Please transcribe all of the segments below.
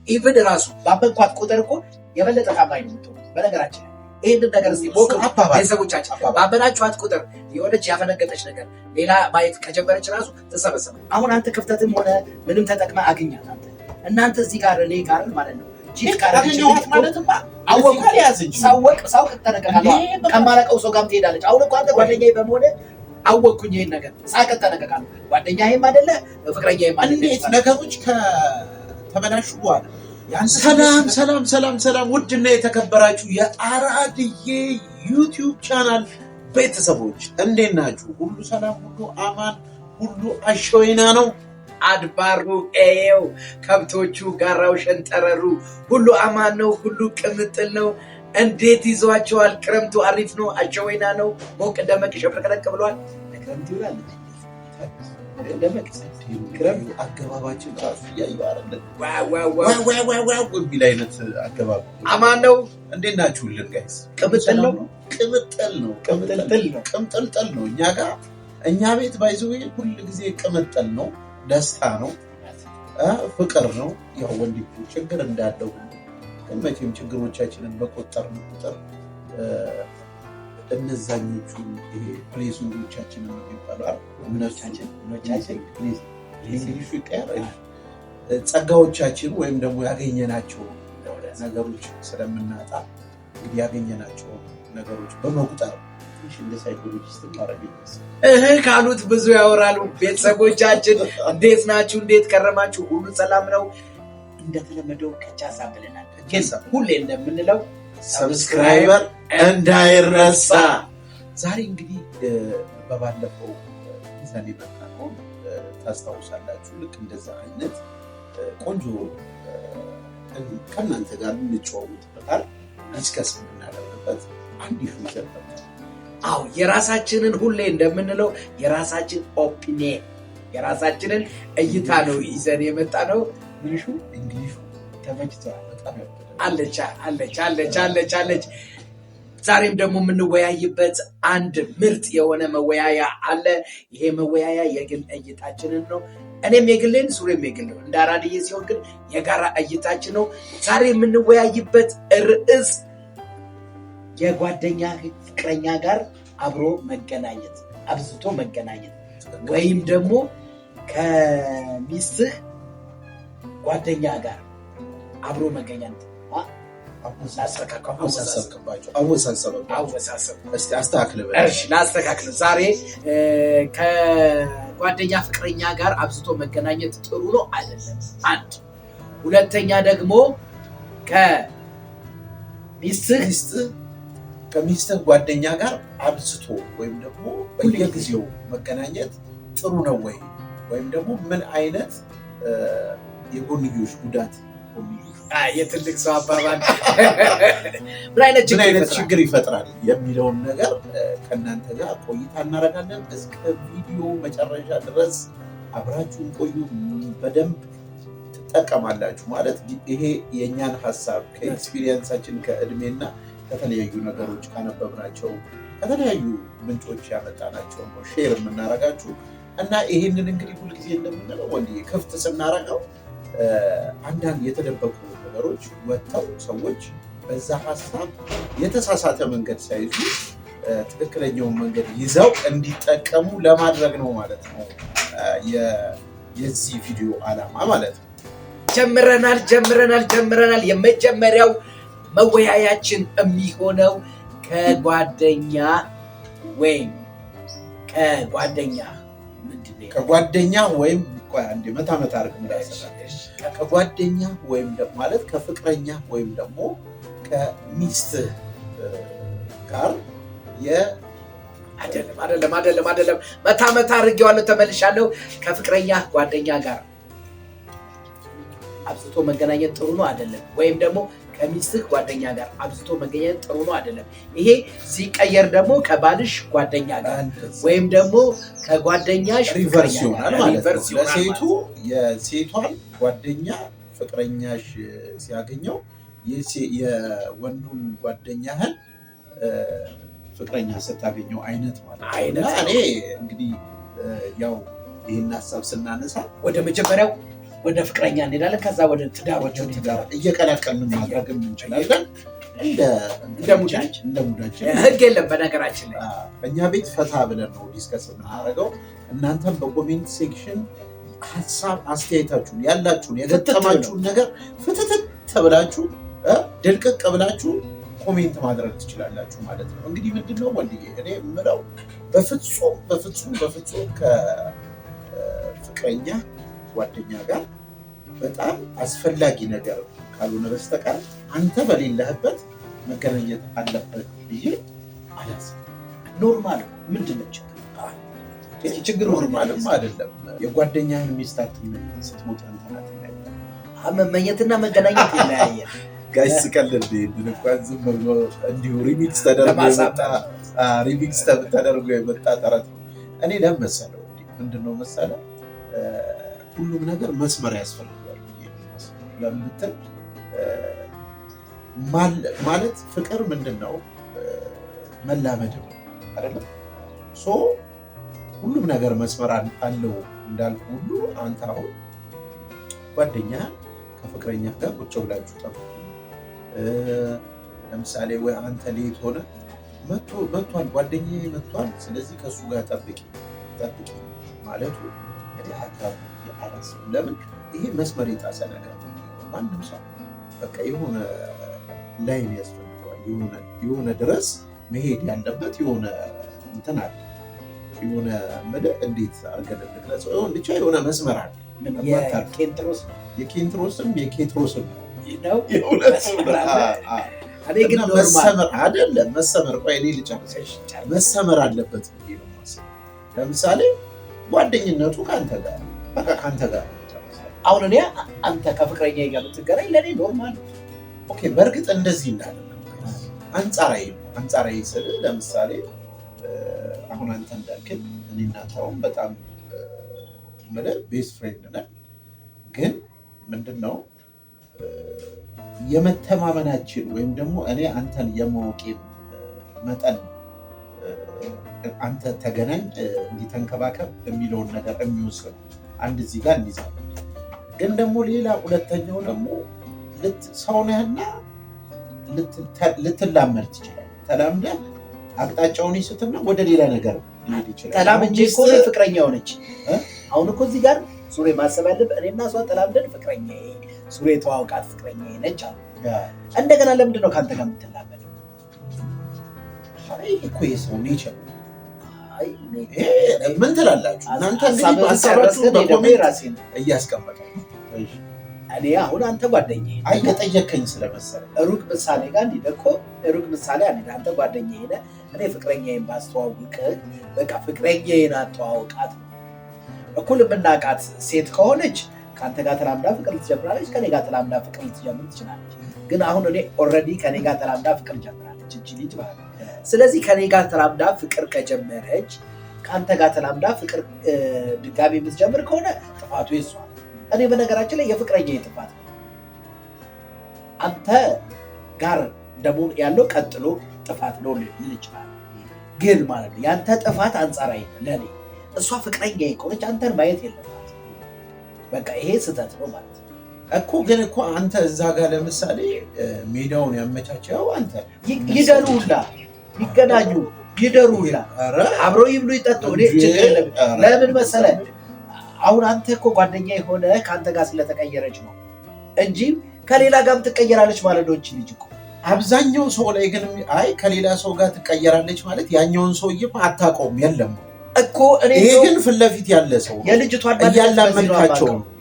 ኢቭን ራሱ ባመንኳት ቁጥር እኮ የበለጠ ታማኝ ነው የምትሆነው። በነገራችን ይህንን ነገር እስኪ ሞክሩ ቤተሰቦቻችን። ባመናችኋት ቁጥር የሆነች ያፈነገጠች ነገር ሌላ ማየት ከጀመረች ራሱ ትሰበሰበ። አሁን አንተ ክፍተትም ሆነ ምንም ተጠቅመ አግኛት አንተ እናንተ እዚህ ጋር እኔ ጋር ማለት ነው ሰው ትጠነቀቃለህ። ከማለቀው ሰው ጋርም ትሄዳለች። አሁን እኮ አንተ ጓደኛዬ በመሆነ አወቅኩኝ ይሄን ነገር ሳቅ እጠነቀቃለሁ። ጓደኛዬም አይደለ ፍቅረኛዬም አይደለ። እንዴት ነገሮች ከተበላሹ በኋላ ሰላም ውድና የተከበራችሁ የአራድዬ ዩቲዩብ ቻናል ቤተሰቦች እንዴት ናችሁ? ሁሉ ሰላም፣ ሁሉ አማን፣ ሁሉ አሸወይና ነው። አድባሩ ኤው ከብቶቹ ጋራው ሸንጠረሩ ሁሉ አማን ነው። ሁሉ ቅምጥል ነው። እንዴት ይዟቸዋል? ክረምቱ አሪፍ ነው። አሸወይና ነው። ሞቅ ደመቅ ሸብረቀረቅ ብሏል። ክረምት ይውላል። ክረምት አገባባችን ራሱ እያየሁ አይደለም። ዋው የሚል አይነት አገባብ አማን ነው። እንዴት ናችሁልን ጋይስ? ቅምጥል ነው። ቅምጥል ነው። እኛ ጋር እኛ ቤት ባይዘው ሁሉ ጊዜ ቅምጥል ነው። ደስታ ነው። ፍቅር ነው። ያው ወንድ ችግር እንዳለው ግን መቼም ችግሮቻችንን በቆጠርን ቁጥር እነዛኞቹ ይሄ ፕሌሶቻችን ነው የሚባለው ጸጋዎቻችን ወይም ደግሞ ያገኘናቸው ነገሮች ስለምናጣ እንግዲህ ያገኘናቸው ነገሮች በመቁጠር እንደ ሳይኮሎጂስት ካሉት ብዙ ያወራሉ። ቤተሰቦቻችን እንዴት ናችሁ? እንዴት ከረማችሁ? ሁሉ ሰላም ነው? እንደተለመደው ከቻሳ ብለናል። ሁሌ እንደምንለው ሰብስክራይበር እንዳይረሳ። ዛሬ እንግዲህ በባለፈው ይዘን የመጣነው ታስታውሳላችሁ። ልክ እንደዛ አይነት ቆንጆ ከእናንተ ጋር እንጨዋወትበታል፣ ዲስከስ የምናደርግበት አንድ ኢሹ ይዘን የራሳችንን ሁሌ እንደምንለው የራሳችን ኦፒኒየን የራሳችንን እይታ ነው ይዘን የመጣ ነው። ምንሹ እንግሊሹ ተመችቷል። በጣም አለች። ዛሬም ደግሞ የምንወያይበት አንድ ምርጥ የሆነ መወያያ አለ። ይሄ መወያያ የግል እይታችንን ነው። እኔም የግሌን ሱሬም የግል ነው። እንደ አራድዬ ሲሆን ግን የጋራ እይታችን ነው። ዛሬ የምንወያይበት ርዕስ የጓደኛ ፍቅረኛ ጋር አብሮ መገናኘት፣ አብዝቶ መገናኘት ወይም ደግሞ ከሚስትህ ጓደኛ ጋር አብሮ መገናኘት። ላስተካክል። ዛሬ ከጓደኛ ፍቅረኛ ጋር አብዝቶ መገናኘት ጥሩ ነው አይደለም? አንድ ሁለተኛ ደግሞ ከሚስትህ ጓደኛ ጋር አብዝቶ ወይም ደግሞ በየጊዜው መገናኘት ጥሩ ነው ወይ? ወይም ደግሞ ምን አይነት የጎንዮሽ ጉዳት የትልቅ ሰው አባባል ምን አይነት ችግር ይፈጥራል የሚለውን ነገር ከእናንተ ጋር ቆይታ እናደርጋለን። እስከ ቪዲዮ መጨረሻ ድረስ አብራችሁን ቆዩ። በደንብ ትጠቀማላችሁ። ማለት ይሄ የእኛን ሀሳብ ከኤክስፒሪየንሳችን ከእድሜና ከተለያዩ ነገሮች ካነበብናቸው ከተለያዩ ምንጮች ያመጣናቸው ነው ሼር የምናረጋችሁ እና ይህንን እንግዲህ ሁልጊዜ እንደምንለው ወንድዬ ክፍት ስናረገው አንዳንድ የተደበቁ ነገሮች ወጥተው ሰዎች በዛ ሀሳብ የተሳሳተ መንገድ ሳይዙ ትክክለኛውን መንገድ ይዘው እንዲጠቀሙ ለማድረግ ነው ማለት ነው የዚህ ቪዲዮ ዓላማ ማለት ነው። ጀምረናል። የመጀመሪያው መወያያችን የሚሆነው ከጓደኛ ወይም አንድ መታ አርግ ከጓደኛ ወይም ማለት ከፍቅረኛ ወይም ደግሞ ከሚስት ጋር አይደለም መታ አርጌዋለሁ። ተመልሻለሁ። ከፍቅረኛ ጓደኛ ጋር አብዝቶ መገናኘት ጥሩ ነው አይደለም? ወይም ደግሞ ከሚስትህ ጓደኛ ጋር አብዝቶ መገናኘት ጥሩ ነው አይደለም? ይሄ ሲቀየር ደግሞ ከባልሽ ጓደኛ ጋር ወይም ደግሞ ከጓደኛሽ ሪቨርስ ይሆናል ማለት ነው። ለሴቱ የሴቷን ጓደኛ ፍቅረኛሽ ሲያገኘው የወንዱን ጓደኛህን ፍቅረኛ ስታገኘው አይነት ማለት ነው። እኔ እንግዲህ ያው ይህን ሀሳብ ስናነሳ ወደ መጀመሪያው ወደ ፍቅረኛ እንሄዳለን። ከዛ ወደ ትዳሮች እየቀላቀልን ማድረግ እንችላለን። እንደ ሙዳችን ህግ የለም። በነገራችን ላይ እኛ ቤት ፈታ ብለን ነው ዲስከስ የምናደርገው። እናንተም በኮሜንት ሴክሽን ሀሳብ አስተያየታችሁን ያላችሁን የገጠማችሁን ነገር ፍትትት ተብላችሁ ድልቅቅ ብላችሁ ኮሜንት ማድረግ ትችላላችሁ ማለት ነው። እንግዲህ ምንድነው ወንድዬ እኔ የምለው በፍጹም ከፍቅረኛ ጓደኛ ጋር በጣም አስፈላጊ ነገር ካልሆነ በስተቀር አንተ በሌለህበት መገናኘት አለበት ብዬ አላስብም። ኖርማል ምንድነው ችግር? ኖርማልም አይደለም። የጓደኛህን ሚስት ስትሞት አንተ ናት መመኘትና መገናኘት ይለያያል። ጋይስ ቀልድ እንኳን ዝም ብሎ እንዲሁ ሪሚክስ ተደርጎ የመጣ ጠረት ነው። እኔ ለመሰለው ምንድነው መሰለ ሁሉም ነገር መስመር ያስፈልገዋል ለምትል ማለት ፍቅር ምንድነው መላመድ ነው አይደለም? ሁሉም ነገር መስመር አለው እንዳልኩ ሁሉ አንተ አሁን ጓደኛህን ከፍቅረኛ ጋር ቁጭ ብላችሁ ጠብቁ። ለምሳሌ ወይ አንተ ሌት ሆነ መጥቷል ጓደኛዬ መጥቷል፣ ስለዚህ ከሱ ጋር ጠብቂ ማለቱ ለምን ይሄ መስመር የጣሰ ነገር ነው። ማንም ሰው በቃ የሆነ ላይን ያስፈልገዋል። የሆነ ድረስ መሄድ ያለበት የሆነ እንትን አለ። የሆነ እንዴት አድርገን እንግለጸው? ብቻ የሆነ መስመር አለ። የኬንትሮስም የኬትሮስም ነው። መሰመር ቆይ እኔ ልጨርሰሽ። መሰመር አለበት ብዬ ነው የማስበው። ለምሳሌ ጓደኝነቱ ከአንተ ጋር በቃ ከአንተ ጋር አሁን እኔ አንተ ከፍቅረኛ ጋር ብትገናኝ ለእኔ ኖርማል። ኦኬ በእርግጥ እንደዚህ እንዳለ አንጻራዊ ስል ለምሳሌ አሁን አንተ እንዳልክል እኔ እናንተ አሁን በጣም ቤስት ፍሬንድ ነን። ግን ምንድነው የመተማመናችን ወይም ደግሞ እኔ አንተን የማወቄ መጠን አንተ ተገናኝ እንዲተንከባከብ የሚለውን ነገር የሚወስድ አንድ እዚህ ጋር እንይዛለን። ግን ደግሞ ሌላ ሁለተኛው ደግሞ ሰው ነህና ልትላመድ ትችላለህ። ተላምደህ አቅጣጫውን ይስትና ወደ ሌላ ነገር ሊሄድ ይችላል። ተላምጄ እኮ ፍቅረኛ ሆነች። አሁን እኮ እዚህ ጋር ሱሬ ማሰብ ያለብህ እኔና እሷ ተላምደን ፍቅረኛዬ ሱሬ ተዋውቃት ፍቅረኛዬ ነች አሉ። እንደገና ለምንድን ነው ከአንተ ጋር የምትላመደው? እኮ የሰው ኔቸር ምን ትላላችሁ እናንተ? እንግዲህ ሀሳባችሁን በኮሜንት እያስቀመጣችሁ እኔ አሁን አንተ ጓደኛዬ የጠየከኝ ስለመሰለኝ ሩቅ ምሳሌ ጋር እንዲደኮ ሩቅ ምሳሌ አንተ ጓደኛዬ ነህ። እኔ ፍቅረኛዬን ባስተዋውቅህ በቃ ፍቅረኛዬን አስተዋውቃት። እኩል የምናውቃት ሴት ከሆነች ከአንተ ጋር ተላምዳ ፍቅር ልትጀምራለች፣ ከኔ ጋር ተላምዳ ፍቅር ልትጀምር ትችላለች። ግን አሁን እኔ ኦልሬዲ ከኔ ጋር ተላምዳ ፍቅር ጀምራለች እንጂ ልጅ ማለት ነው። ስለዚህ ከኔ ጋር ተላምዳ ፍቅር ከጀመረች ከአንተ ጋር ተላምዳ ፍቅር ድጋሚ የምትጀምር ከሆነ ጥፋቱ የሷ። እኔ በነገራችን ላይ የፍቅረኛ ጥፋት አንተ ጋር ደግሞ ያለው ቀጥሎ ጥፋት ነው ልል ይችላል። ግን ማለት ነው ያንተ ጥፋት አንጻራዊ ለኔ። እሷ ፍቅረኛ ከሆነች አንተን ማየት የለባት። በቃ ይሄ ስህተት ነው ማለት ነው እኮ። ግን እኮ አንተ እዛ ጋር ለምሳሌ ሜዳውን ያመቻቸው አንተ ይደሩላ ይገናኙ ይደሩላ አብረው ይብሉ ይጠጡ። እኔ ችግር ለምን መሰለህ አሁን አንተ እኮ ጓደኛ የሆነ ከአንተ ጋር ስለተቀየረች ነው እንጂ ከሌላ ጋርም ትቀየራለች ማለት ነው። ልጅ እኮ አብዛኛው ሰው ላይ ግን አይ ከሌላ ሰው ጋር ትቀየራለች ማለት ያኛውን ሰውዬም አታውቀውም የለም እኮ። እኔ ይሄ ግን ፊት ለፊት ያለ ሰው የልጅቷን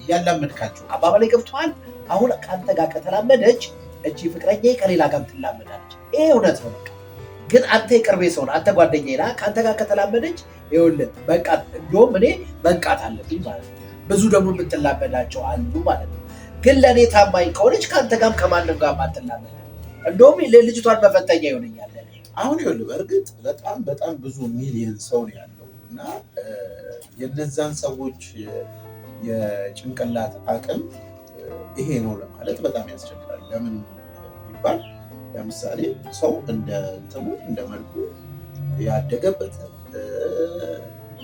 እያላመድካቸው አባባላይ ገብቶሃል። አሁን ከአንተ ጋር ከተላመደች እቺ ፍቅረኛዬ ከሌላ ጋርም ትላመዳለች። ይሄ እውነት ነው። በቃ ግን አንተ የቅርቤ ሰው ነህ፣ አንተ ጓደኛዬ ነህ። ከአንተ ጋር ከተላመደች ይኸውልህ በቃ እንደውም እኔ መንቃት አለብኝ ማለት ነው። ብዙ ደግሞ የምትላመዳቸው አሉ ማለት ነው። ግን ለእኔ ታማኝ ከሆነች ከአንተ ጋርም ከማንም ጋር ማትላመድ እንደውም ልጅቷን መፈተኛ ይሆነኛል። አሁን ይኸውልህ በእርግጥ በጣም ብዙ ሚሊዮን ሰው ነው ያለው እና የነዛን ሰዎች የጭንቅላት አቅም ይሄ ነው ለማለት በጣም ያስቸግራል። ለምን ይባል ለምሳሌ ሰው እንደ መልኩ ያደገበት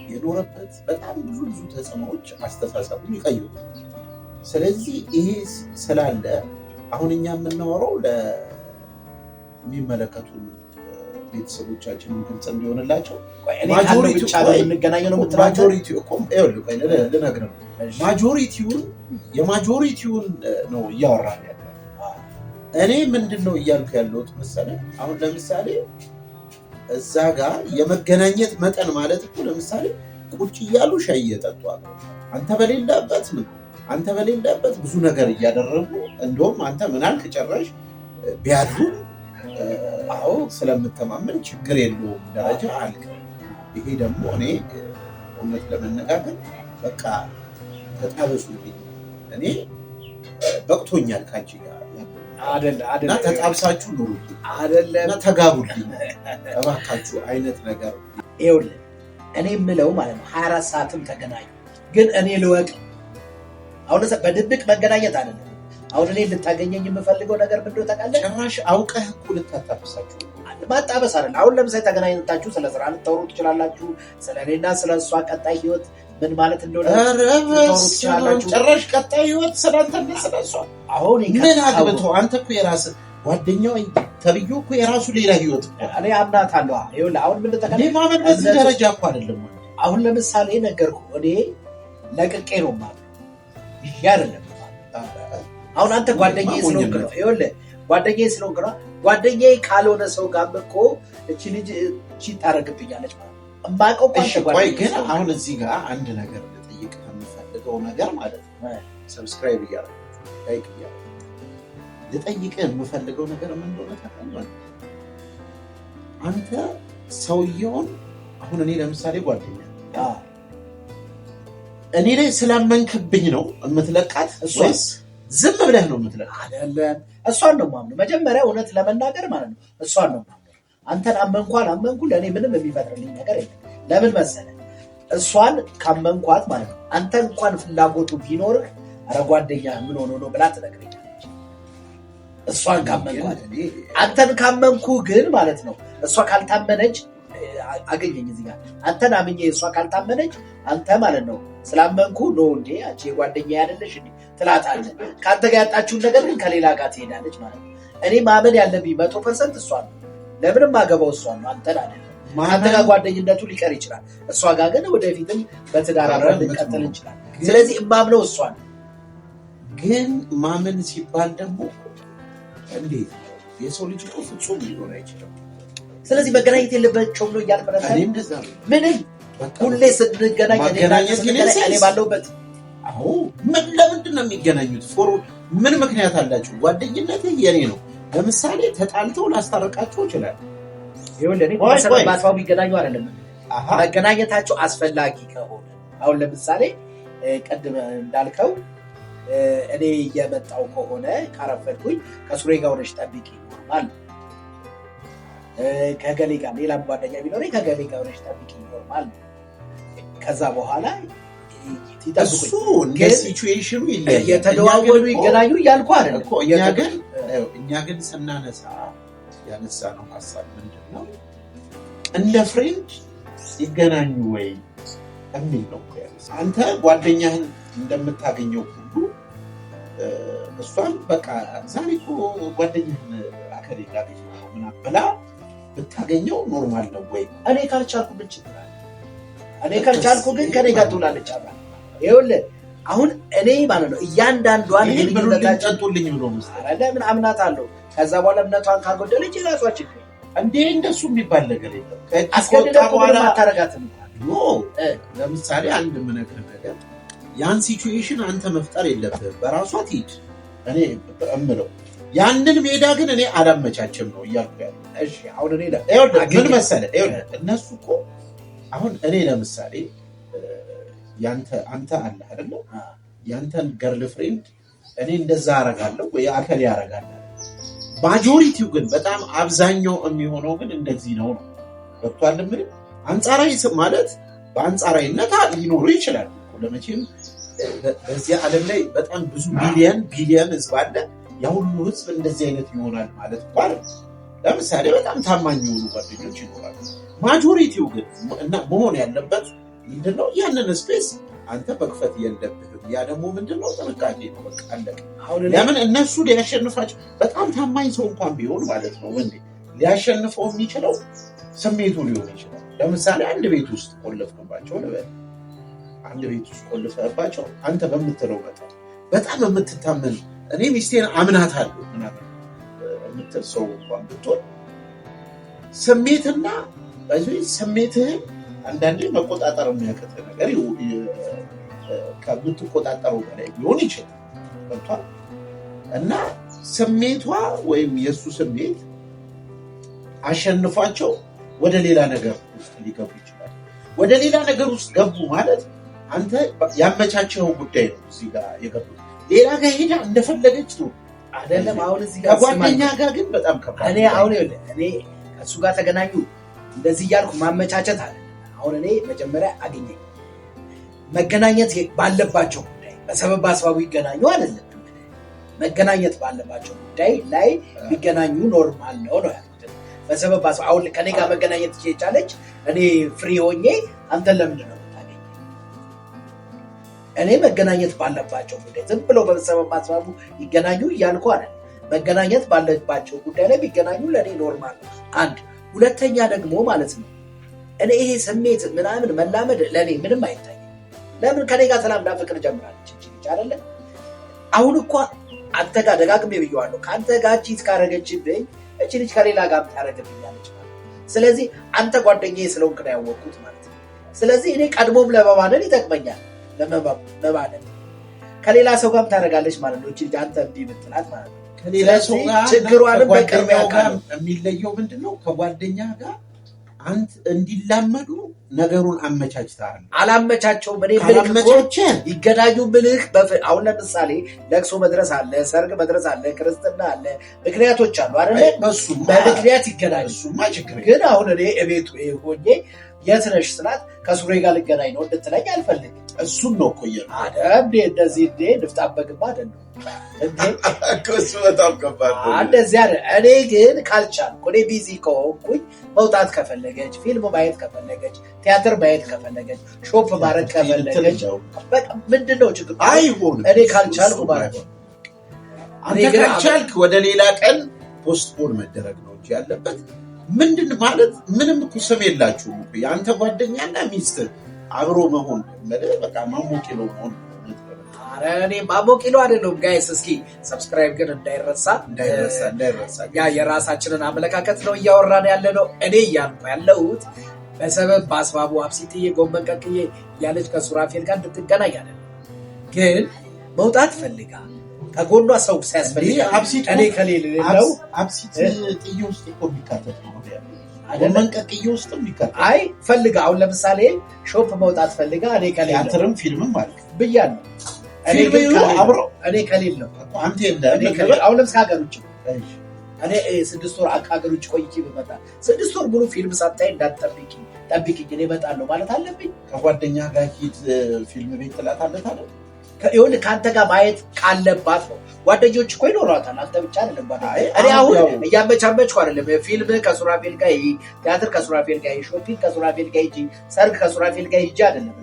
የኖረበት በጣም ብዙ ተጽዕኖዎች አስተሳሰቡን ይቀይሩታል። ስለዚህ ይሄ ስላለ አሁን እኛ የምናወራው ለሚመለከቱ ቤተሰቦቻችንን ግልጽ እንዲሆንላቸው የማጆሪቲውን ነው እያወራን ያለ። እኔ ምንድን ነው እያልኩ ያለሁት መሰለህ? አሁን ለምሳሌ እዛ ጋር የመገናኘት መጠን ማለት እኮ ለምሳሌ ቁጭ እያሉ ሻይ እየጠጡ አንተ በሌለበት ብዙ ነገር እያደረጉ እንደውም አንተ ምን አልክ ጭራሽ ቢያድሩ ስለምተማመን ችግር የለውም ደረጃ አልክ። ይሄ ደግሞ እኔ እውነት ለመነጋገር በቃ ተጣበሱልኝ፣ እኔ በቅቶኛል ካንቺ ጋር እና ተጣብሳችሁ ኑሩልኝ እና ተጋቡልኝ እባካችሁ አይነት ነገር። ይኸውልህ እኔ የምለው ማለት ነው 24 ሰዓትም ተገናኙ፣ ግን እኔ ልወቅ። አሁን በድብቅ መገናኘት አይደለም። አሁን እኔ ልታገኘኝ የምፈልገው ነገር ምንድን ነው ታውቃለህ? ጭራሽ አውቀህ እኮ ልታጣብሳችሁ ማጣበስ አይደለም። አሁን ለምሳሌ ተገናኝታችሁ ስለ ስራ ልታወሩ ትችላላችሁ። ስለ እኔና ስለ እሷ ቀጣይ ህይወት ምን ማለት እንደሆነ ትችላላችሁ። ጭራሽ ቀጣይ ህይወት ስለአንተና ስለ እሷ አሁን ምን አግብተው አንተ እኮ የራስህ ጓደኛው ተብዬ እኮ የራሱ ሌላ ህይወት እኔ አምናታለሁ። ይኸውልህ አሁን ምን ተቀበል እኔ ማመን በዚህ ደረጃ እኮ አይደለም። አሁን ለምሳሌ ነገርኩህ እኔ ለቅቄ ነው ማለት ይሄ አይደለም። አሁን አንተ ጓደኛዬ ስለሆንክ ነው። ይኸውልህ ጓደኛዬ ስለሆንክ ነው። ጓደኛዬ ካልሆነ ሰው ጋር እኮ እቺ ልጅ ታረግብኛለች ማለት ነው። እማውቀው ቆይ ግን አሁን እዚህ ጋር አንድ ነገር ልጠይቅ የምፈልገው ነገር ማለት ነው። ሰብስክራይብ እያደረጋችሁ ላይክ እያደረጋችሁ ልጠይቅ የምፈልገው ነገር ምን እንደሆነ ታውቃለህ? አንተ ሰውየውን አሁን እኔ ለምሳሌ ጓደኛ እኔ ላይ ስላመንክብኝ ነው የምትለቃት እሷስ ዝም ብለህ ነው የምትለቃት? አይደለም፣ እሷን ነው የማምነው። መጀመሪያ እውነት ለመናገር ማለት ነው እሷን ነው የማምነው። አንተን አመንኩ ለእኔ ምንም የሚፈጥርልኝ ነገር የለም። ለምን መሰለህ? እሷን ካመንኳት ማለት ነው አንተ እንኳን ፍላጎቱ ቢኖርህ ኧረ ጓደኛህ ምን ሆኖ ነው ብላ ትነግረኛለች። እሷን ካመንኳት። አንተን ካመንኩ ግን ማለት ነው እሷ ካልታመነች አገኘኝ እዚህ ጋር አንተን አምኜ እሷ ካልታመነች አንተ ማለት ነው ስላመንኩ ነው እንዴ አንቺ ጓደኛ ያደለሽ እንዴ ትላታለህ። ከአንተ ጋር ያጣችውን ነገር ግን ከሌላ ጋር ትሄዳለች ማለት ነው። እኔ ማመን ያለብኝ 100% እሷን ነው። ለምንም አገባው እሷን ነው አንተን አይደለም። አንተ ጋር ጓደኝነቱ ሊቀር ይችላል፣ እሷ ጋር ግን ወደፊትም በትዳር አብረን ልንቀጥል እንችላለን። ስለዚህ እማምነው እሷን። ግን ማመን ሲባል ደግሞ እንዴት የሰው ልጅ እኮ ፍጹም ሊሆን አይችልም። ስለዚህ መገናኘት የለባቸውም ነው እያልኩ ነበር። ምንም ሁሌ ስንገናኝ እኔ ባለሁበት ምን ለምንድን ነው የሚገናኙት? ምን ምክንያት አላችሁ? ጓደኝነት የኔ ነው። ለምሳሌ ተጣልተው ላስታረቃቸው ይችላል። በአስፋው የሚገናኙ አይደለም። መገናኘታቸው አስፈላጊ ከሆነ አሁን ለምሳሌ ቀድም እንዳልከው እኔ እየመጣው ከሆነ ካረፈድኩኝ ከሱሬ ጋር ሆነሽ ጠብቂ ይኖርማል። ከገሌ ጋር ሌላም ጓደኛ ቢኖረኝ ከገሌ ጋር ሆነሽ ጠብቂ ይኖርማል። ከዛ በኋላ እሱ እንደ ሲቹዌሽኑ የተደዋወሉ ይገናኙ እያልኩ አይደለም። እኛ ግን ስናነሳ ያነሳነው ሀሳብ ምንድን ነው? እንደ ፍሬንድ ይገናኙ ወይ የሚል ነው። አንተ ጓደኛህን እንደምታገኘው ሁሉ እሷን በቃ ዛሬ እኮ ጓደኛህን አከሌ ላገኝ ነው ምናምን ብላ ብታገኘው ኖርማል ነው ወይ? እኔ ካልቻልኩ ምን ችግር አለ? እኔ ካልቻልኩ ግን ከኔ ጋር ትውላለች። ይኸውልህ አሁን እኔ ማለት ነው እያንዳንዷን ጠጡልኝ ብሎ ለምን አምናታለሁ። ከዛ በኋላ እምነቷን ካልጎደለች የራሷ ችግር እንዴ። እንደሱ የሚባል ነገር የለም። አታረጋትም። ለምሳሌ አንድ የምነግርህ ነገር ያን ሲቹዌሽን አንተ መፍጠር የለብህም። በራሷ ትሂድ። እኔ እምለው ያንን ሜዳ ግን እኔ አላመቻችም ነው እያልኩ ያለ። እሺ አሁን እኔ ምን መሰለህ እነሱ እኮ አሁን እኔ ለምሳሌ አንተ አለ አይደለ? ያንተን ገርል ፍሬንድ እኔ እንደዛ አረጋለሁ ወይ አከል ያረጋል። ማጆሪቲው ግን በጣም አብዛኛው የሚሆነው ግን እንደዚህ ነው ነው ወጥቷል። ምን አንጻራዊ ማለት በአንጻራዊነት ሊኖሩ ይችላል። ለመቼም በዚህ ዓለም ላይ በጣም ብዙ ቢሊየን ህዝብ አለ። ያ ሁሉ ህዝብ እንደዚህ አይነት ይሆናል ማለት እንኳን ለምሳሌ በጣም ታማኝ የሆኑ ጓደኞች ይኖራሉ። ማጆሪቲው ግን እና መሆን ያለበት ምንድነው? ያንን ስፔስ አንተ መክፈት የለብህም። ያ ደግሞ ምንድነው ጥንቃቄ ነው። በቃ አለቀ። ለምን እነሱ ሊያሸንፋቸው በጣም ታማኝ ሰው እንኳን ቢሆን ማለት ነው እንዴ ሊያሸንፈው የሚችለው ስሜቱ ሊሆን ይችላል። ለምሳሌ አንድ ቤት ውስጥ ቆልፈባቸው ልበል፣ አንድ ቤት ውስጥ ቆልፈባቸው አንተ በምትለው በጣም የምትታመን እኔ ሚስቴን አምናታለሁ ምናምን የምትል ሰው እንኳን ብትሆን ስሜትና ስሜትህን አንዳንዴ መቆጣጠር የሚያቅት ነገር ከምትቆጣጠረው በላይ ሊሆን ይችላል እና ስሜቷ ወይም የእሱ ስሜት አሸንፏቸው ወደ ሌላ ነገር ውስጥ ሊገቡ ይችላል። ወደ ሌላ ነገር ውስጥ ገቡ ማለት አንተ ያመቻቸው ጉዳይ ነው። እዚህ ጋር የገቡ ሌላ ጋር ሄዳ እንደፈለገች ነው አይደለም። አሁን እዚህ ጋር ከጓደኛ ጋር ግን በጣም ከባድ። እኔ ከእሱ ጋር ተገናኙ እንደዚህ እያልኩ ማመቻቸት አለ። አሁን እኔ መጀመሪያ አገኘኝ መገናኘት ባለባቸው ጉዳይ በሰበብ አስባቡ ይገናኙ አይደለም። መገናኘት ባለባቸው ጉዳይ ላይ ቢገናኙ ኖርማል ነው ያሉት። በሰበብ አስባቡ አሁን ከኔ ጋር መገናኘት ትችላለች። እኔ ፍሪ ሆኜ አንተን ለምንድን ነው የምታገኘው? እኔ መገናኘት ባለባቸው ጉዳይ ዝም ብለው በሰበብ አስባቡ ይገናኙ እያልኩ አይደል። መገናኘት ባለባቸው ጉዳይ ላይ ቢገናኙ ለእኔ ኖርማል ነው። አንድ ሁለተኛ ደግሞ ማለት ነው እኔ ይሄ ስሜት ምናምን መላመድ ለእኔ ምንም አይታይም። ለምን ከኔ ጋር ሰላምና ፍቅር ጀምራለች እንጂ ልጅ አይደለ። አሁን እኮ አንተ ጋር ደጋግሜ ብየዋለሁ። ከአንተ ጋር ቺት ካረገችብኝ እቺ ልጅ ከሌላ ጋር ታረገብኛለች ማለት። ስለዚህ አንተ ጓደኛዬ ስለሆንክ ነው ያወቅኩት ማለት ነው። ስለዚህ እኔ ቀድሞም ለመባደል ይጠቅመኛል። ለመባደል ከሌላ ሰው ጋር ታረጋለች ማለት ነው። እቺ ልጅ አንተ እንዲህ ብትላት ማለት ነው። ከሌላ ሰው ጋር ችግሯንም በቅርብ ያውቃል። የሚለየው ምንድነው? ከጓደኛ ጋር አንተ እንዲላመዱ ነገሩን አመቻችተሃል። አላመቻቸውም። እኔ ብልክ ይገናኙ ብልህ አሁን ለምሳሌ ለቅሶ መድረስ አለ፣ ሰርግ መድረስ አለ፣ ክርስትና አለ፣ ምክንያቶች አሉ አይደለ? በምክንያት ይገናኙ። ግን አሁን እኔ እቤቱ ሆኜ የት ነሽ ስላት ከሱሬ ጋር ልገናኝ ነው እንድትለኝ አልፈልግም። እሱን ነው እኮ እንዴ እንደዚህ እንዴ ንፍጣበግማ አይደለም እንዴ እሱ በጣም ከባድ ነው። እንደዚህ አይደል። እኔ ግን ካልቻልኩ እኔ ቢዚ ከሆንኩኝ መውጣት ከፈለገች፣ ፊልም ማየት ከፈለገች፣ ቲያትር ማየት ከፈለገች፣ ሾፕ ማድረግ ከፈለገች በቃ ምንድነው ችግር? አይሆንም። እኔ ካልቻልኩ ማለት ነው። አንተ ካልቻልክ ወደ ሌላ ቀን ፖስትፖን መደረግ ነው እንጂ ያለበት ምንድን ማለት ምንም እኮ ስም የላችሁም እኮ የአንተ ጓደኛና ሚስት አብሮ መሆን በቃ ማሞቂሎ መሆን። ኧረ እኔ ማሞቂሎ አይደለም ጋይስ። እስኪ ሰብስክራይብ ግን እንዳይረሳ። ያ የራሳችንን አመለካከት ነው እያወራን ያለ ነው። እኔ እያልኩ ያለሁት በሰበብ በአስባቡ አብሲትዬ ጎመን ቀቅዬ ያለች ከሱራፌል ጋር እንድትገናኝ ያለ ግን መውጣት ፈልጋ ከጎኗ ሰው ሲያስፈልግ እኔ ከሌለ ነው አብሲት ጥዬ ውስጥ እኮ የሚካተት ነው ጎመን ቀቅዬ ውስጥ የሚካተት አይ ፈልጋ አሁን ለምሳሌ ሾፕ መውጣት ፈልጋ እኔ ከሌለ ቲያትርም ፊልምም ማለት ብያለሁ። እኔ ከሌለ ነው አንተ አሁን ለምሳሌ ሀገር ውጭ እኔ 6 ወር ሀገር ውጭ ቆይቼ ብመጣ 6 ወር ሙሉ ፊልም ሳታይ እንዳትጠብቂኝ ጠብቂኝ እኔ እመጣለሁ ማለት አለብኝ? ከጓደኛ ጋር ሂድ ፊልም ቤት ትላታለህ አይደል? ይኸውልህ ከአንተ ጋር ማየት ካለባት ነው። ጓደኞች እኮ ይኖሯታል፣ አንተ ብቻ አይደለም። እኔ አሁን እያመቻመችኩ አይደለም። ፊልም ከሱራፌል ጋር ይሄ፣ ቲያትር ከሱራፌል ጋር ይሄ፣ ሾፒንግ ከሱራፌል ጋር ይሄ፣ ሰርግ ከሱራፌል ጋር ይሄ አይደለም።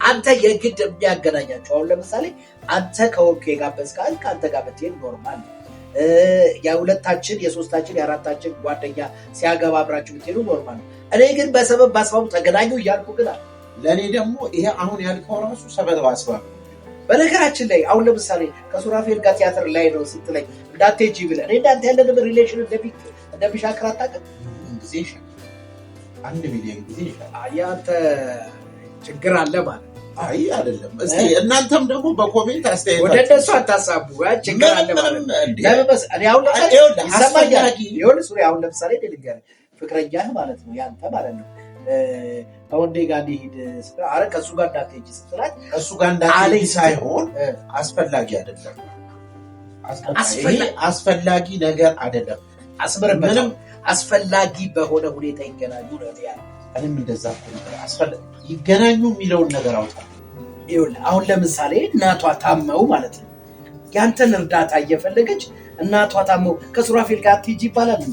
አንተ የግድ የሚያገናኛቸው አሁን ለምሳሌ አንተ ከወርኩ የጋበዝካል ከአንተ ጋር ብትሄድ ኖርማል። የሁለታችን የሶስታችን የአራታችን ጓደኛ ሲያገባ አብራችሁ ብትሄዱ ኖርማል ነው። እኔ ግን በሰበብ በአስባቡ ተገናኙ እያልኩ ግን ለእኔ ደግሞ ይሄ አሁን ያልከው ራሱ ሰበብ አስባብ። በነገራችን ላይ አሁን ለምሳሌ ከሱራፌል ጋር ቲያትር ላይ ነው ስትለኝ እንዳትሄጂ ብለህ እኔ እንዳንተ ያለንም ሪሌሽን እንደሚሻክር አታውቅም። ጊዜ ይሻል 1 ሚሊዮን ጊዜ ይሻል። አንተ ችግር አለ ማለት አይ አይደለም። እስቲ እናንተም ደግሞ በኮሜንት አስተያየት ወደ እነሱ አታሳቡ። ችግር አለ ማለት እኔ አሁን ለምሳሌ ይሰማኛል። ይኸውልህ ሱሪ አሁን ለምሳሌ ልንገርህ ፍቅረኛህ ማለት ነው ያንተ ማለት ነው ከወንዴ ጋር እንዲሄድ አረ ከእሱ ጋር እንዳትሄጂ ስትላት ከእሱ ጋር እንዳትሄጂ ሳይሆን አስፈላጊ አይደለም። አስፈላጊ ነገር አይደለም። ምንም አስፈላጊ በሆነ ሁኔታ ይገናኙ ነው ያለ። እኔም እንደዛ አስፈላጊ ይገናኙ የሚለውን ነገር አውጣ። ይኸውልህ አሁን ለምሳሌ እናቷ ታመው ማለት ነው ያንተን እርዳታ እየፈለገች እናቷ ታመው ከሱራፌል ጋር አትሄጂ ይባላል።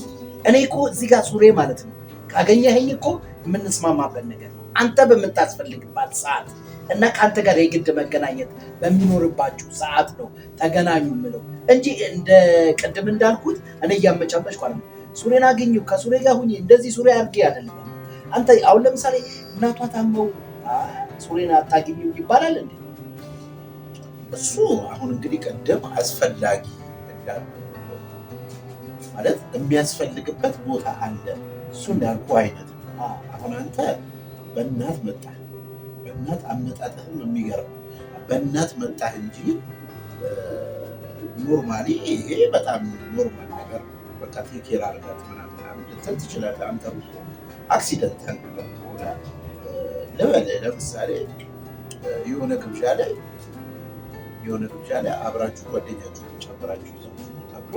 እኔ እኮ እዚህ ጋር ሱሬ ማለት ነው ካገኘኸኝ እኮ የምንስማማበት ነገር ነው። አንተ በምታስፈልግባት ሰዓት እና ከአንተ ጋር የግድ መገናኘት በሚኖርባችሁ ሰዓት ነው ተገናኙ ምለው እንጂ እንደ ቅድም እንዳልኩት እኔ እያመቻመችኩ አይደለም። ሱሬን አግኙ ከሱሬ ጋር ሁኚ እንደዚህ ሱሬ አድርጌ አይደለም። አንተ አሁን ለምሳሌ እናቷ ታመው ሱሬን አታግኙ ይባላል እንዴ? እሱ አሁን እንግዲህ ቀደም አስፈላጊ ማለት የሚያስፈልግበት ቦታ አለ። እሱ እንዳልኩ አይነት አሁን አንተ በእናት መጣህ፣ በእናት አመጣጥህም የሚገርም በእናት መጣህ እንጂ ኖርማሊ ይሄ በጣም ኖርማል ነገር በቃ ቴኬር አድርጋት ምናምን ልትል ትችላለህ። አንተ አክሲደንታል ሆነ ልበልህ ለምሳሌ የሆነ ግብዣ ላይ አብራችሁ ጓደኛችሁ ጨምራችሁ ይዛችሁ ተብሎ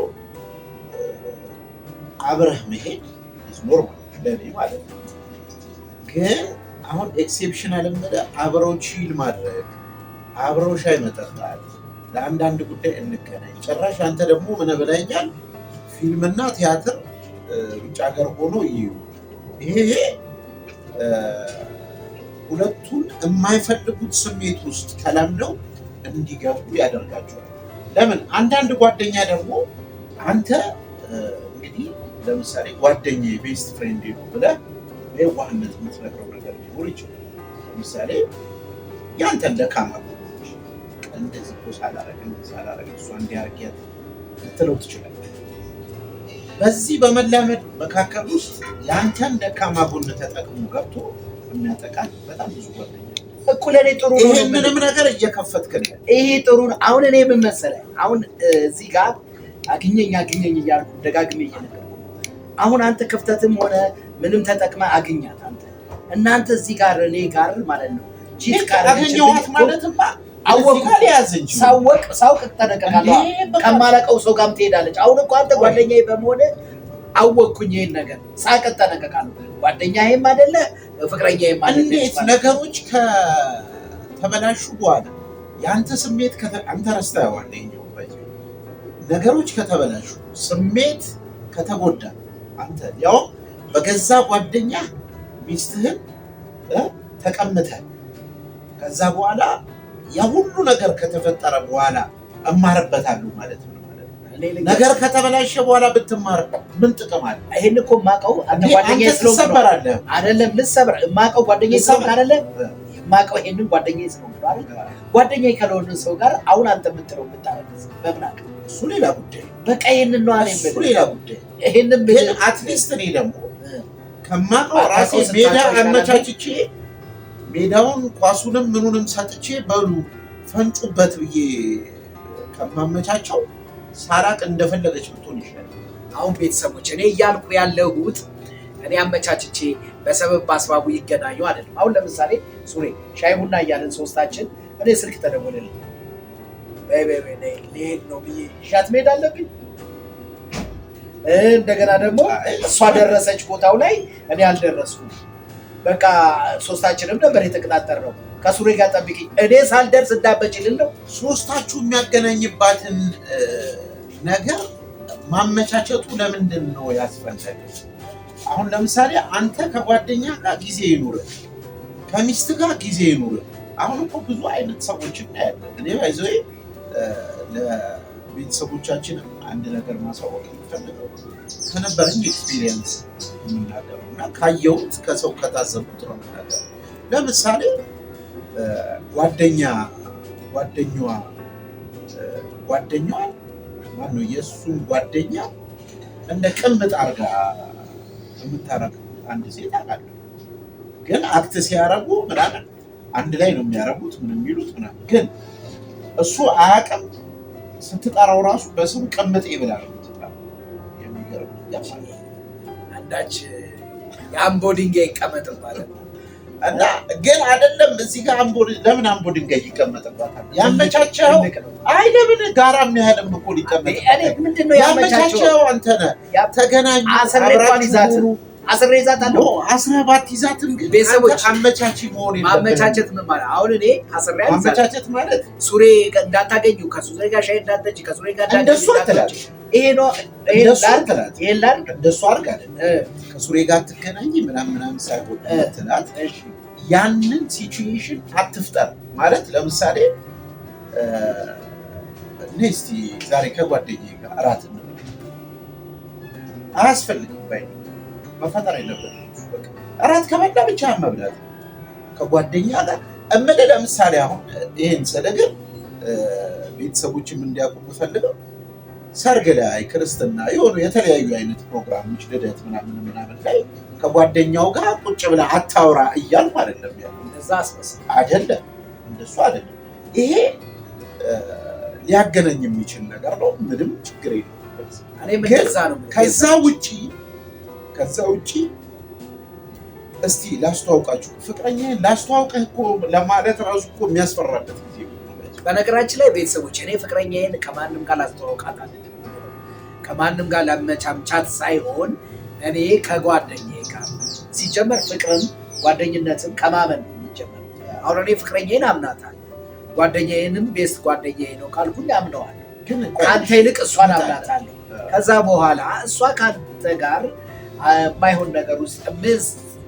አብረህ መሄድ ኖርማል ለኔ ማለት ነው። ግን አሁን ኤክሴፕሽናል የምልህ አብረው ቺል ማድረግ አብረው ሻይ መጠጣት ለአንዳንድ ጉዳይ እንገናኝ። ጭራሽ አንተ ደግሞ ምን ብለኸኛል? ፊልምና ቲያትር ውጭ ሀገር ሆኖ ይዩ። ይሄ ሁለቱን የማይፈልጉት ስሜት ውስጥ ተለምደው እንዲገቡ ያደርጋቸዋል። ለምን አንዳንድ ጓደኛ ደግሞ አንተ እንግዲህ ለምሳሌ ጓደኛዬ ቤስት ፍሬንድ ነው ብለህ በዋህነት የምትነግረው ነገር ሊኖር ይችላል። ለምሳሌ ያንተን ደካማ እንደዚህ እኮ ሳላረግ እሷ እንዲያርጊያት ልትለው ትችላለህ። በዚህ በመላመድ መካከል ውስጥ ያንተን ደካማ ጎን ተጠቅሞ ገብቶ የሚያጠቃል በጣም ብዙ ጓደኛ እኮ ለኔ ጥሩ ነው። ምንም ነገር እየከፈትክ ነው። ይሄ ጥሩ ነው። አሁን እኔ ምን መሰለህ አሁን እዚህ ጋር አግኘኝ እያልኩ ደጋግሜ እየነገርኩህ አሁን አንተ ክፍተትም ሆነ ምንም ተጠቅመህ አግኛት አንተ እናንተ እዚህ ጋር እኔ ጋር ማለት ነው ቺት ጋር አገኘኋት ማለትማ ሳውቅ ተጠነቀቃለሁ። ከማላውቀው ሰው ጋርም ትሄዳለች። አሁን እኮ አንተ ጓደኛዬ በመሆንህ አወቅኩኝ ይሄን ነገር ሳቅ ተጠነቀቃለሁ። ጓደኛዬም አይደለ ፍቅረኛዬም አይደለ። እንዴት ነገሮች ከተበላሹ በኋላ ያንተ ስሜት አንተ ረስተኸዋል። ነገሮች ከተበላሹ ስሜት ከተጎዳ አንተ ያው በገዛ ጓደኛ ሚስትህን ተቀምጠህ ከዛ በኋላ ያ ሁሉ ነገር ከተፈጠረ በኋላ እማርበታለሁ ማለት ነው። ነገር ከተበላሸ በኋላ ብትማር ምን ጥቅም አለ? ይሄን እኮ ማቀው አንተ ጓደኛዬ ስለሆነ አይደለም ልሰብር ማቀው ጓደኛዬ ስለሆነ አይደለም ማቀው ይሄንን ጓደኛዬ ስለሆነ አይደል ጓደኛዬ ካልሆነ ሰው ጋር አሁን አንተ የምትለው የምታረግዝ በምናቅ እሱ ሌላ ጉዳይ በቃ ይሄንን ነው አለኝ እሱ ሌላ ጉዳይ ይሄንን ግን አትሊስት እኔ ደግሞ ከማቀው ራሴ ሜዳ አመቻችቼ ሜዳውን ኳሱንም ምኑንም ሰጥቼ በሉ ፈንጩበት ብዬ ከማመቻቸው ሳራቅ እንደፈለገች ብትሆን ይችላል። አሁን ቤተሰቦች እኔ እያልኩ ያለሁት እኔ አመቻችቼ በሰበብ በአስባቡ ይገናኙ አይደለም። አሁን ለምሳሌ ሱሬ ሻይ ቡና እያለን ሶስታችን እኔ ስልክ ተደወለልኝ ልሄድ ነው ብዬ ይዣት መሄድ አለብኝ። እንደገና ደግሞ እሷ ደረሰች ቦታው ላይ እኔ አልደረስኩም። በቃ ሶስታችንም ነበር የተቀጣጠርነው። ከሱሬ ጋር ጠብቂኝ እኔ ሳልደርስ እንዳበችልን ነው። ሶስታችሁ የሚያገናኝባትን ነገር ማመቻቸቱ ለምንድን ነው ያስፈለገ? አሁን ለምሳሌ አንተ ከጓደኛ ጋር ጊዜ ይኑርህ፣ ከሚስት ጋር ጊዜ ይኑርህ። አሁን እኮ ብዙ አይነት ሰዎች እናያለን። እኔ ባይዘው ለቤተሰቦቻችንም አንድ ነገር ማሳወቅ የሚፈልገው ከነበረኝ ኤክስፒሪየንስ የምናገረው እና ካየሁት ከሰው ከታዘቡት ነው የምናገረው። ለምሳሌ ጓደኛዋ ማነው የእሱን ጓደኛ እንደ ቅምጥ አድርጋ የምታረግ አንድ ሴት አውቃለሁ። ግን አክት ሲያረጉ ምናምን አንድ ላይ ነው የሚያረጉት ምን የሚሉት ምናምን፣ ግን እሱ አያውቅም። ስትጠራው ራሱ በስሙ ቅምጤ ብላ ነው የምትጠራው። የሚገርም አንዳች የአምቦ ድንጋይ ይቀመጥ ማለት ነው። እና ግን አይደለም እዚህ ጋር ለምን አምቦ ድንጋይ ይቀመጥባታል? ያመቻቸው አይ ለምን ጋራ የሚያህልም እኮ ሊቀመጥ ምንድነው ያመቻቸው? አንተ ነህ ተገናኙ። አስሬ ይዛት አለው አስረባት ይዛትም ግን ቤተሰቦች አመቻች መሆን የለበትም። ማመቻቸት ምን ማለት አሁን እኔ አስሬ አመቻቸት ማለት ሱሬ እንዳታገኙ ከሱሬ ጋር ሻይ እንዳትጠጪ ከሱሬ ጋር እንደሱ አትላት። ይሄ ነው ይሄ ላድርግ እንደሱ አድርግ አይደል ከሱሬ ጋር ትገናኝ ምናምን ሳይሆን ትላት። ያንን ሲቹዌሽን አትፍጠር። ማለት ለምሳሌ እስቲ ዛሬ ከጓደኛዬ ጋር እራት እንብላ አያስፈልግም ባይ መፈጠር የለበትም። እራት ከበላ ብቻ መብላት ከጓደኛ ጋር እምልህ ለምሳሌ አሁን ይሄን ስለግር ቤተሰቦችም እንዲያውቁ የምፈልገው ሰርግ ላይ ክርስትና የሆኑ የተለያዩ አይነት ፕሮግራሞች ልደት ምናምን ላይ ከጓደኛው ጋር ቁጭ ብለህ አታውራ እያልኩ አይደለም ያለው። እንደዛ አስመስል አይደለም፣ እንደሱ አይደለም። ይሄ ሊያገናኝ የሚችል ነገር ነው። ምንም ችግር የለውም። ከዛ ውጪ እስቲ ላስተዋውቃችሁ፣ ፍቅረኛዬን ላስተዋውቅህ እኮ ለማለት ራሱ እኮ የሚያስፈራበት ጊዜ ነው። በነገራችን ላይ ቤተሰቦች እኔ ፍቅረኛዬን ከማንም ጋር ላስተዋውቃት አይደለም፣ ከማንም ጋር ለመቻምቻት ሳይሆን እኔ ከጓደኛዬ ጋር ሲጀመር ፍቅርን ጓደኝነትን ከማመን የሚጀመር። አሁን እኔ ፍቅረኛዬን አምናታለሁ፣ ጓደኛዬንም ቤስት ጓደኛዬ ነው ካልኩኝ አምነዋለሁ። ግን ከአንተ ይልቅ እሷን አምናታለሁ። ከዛ በኋላ እሷ ከአንተ ጋር የማይሆን ነገር ውስጥ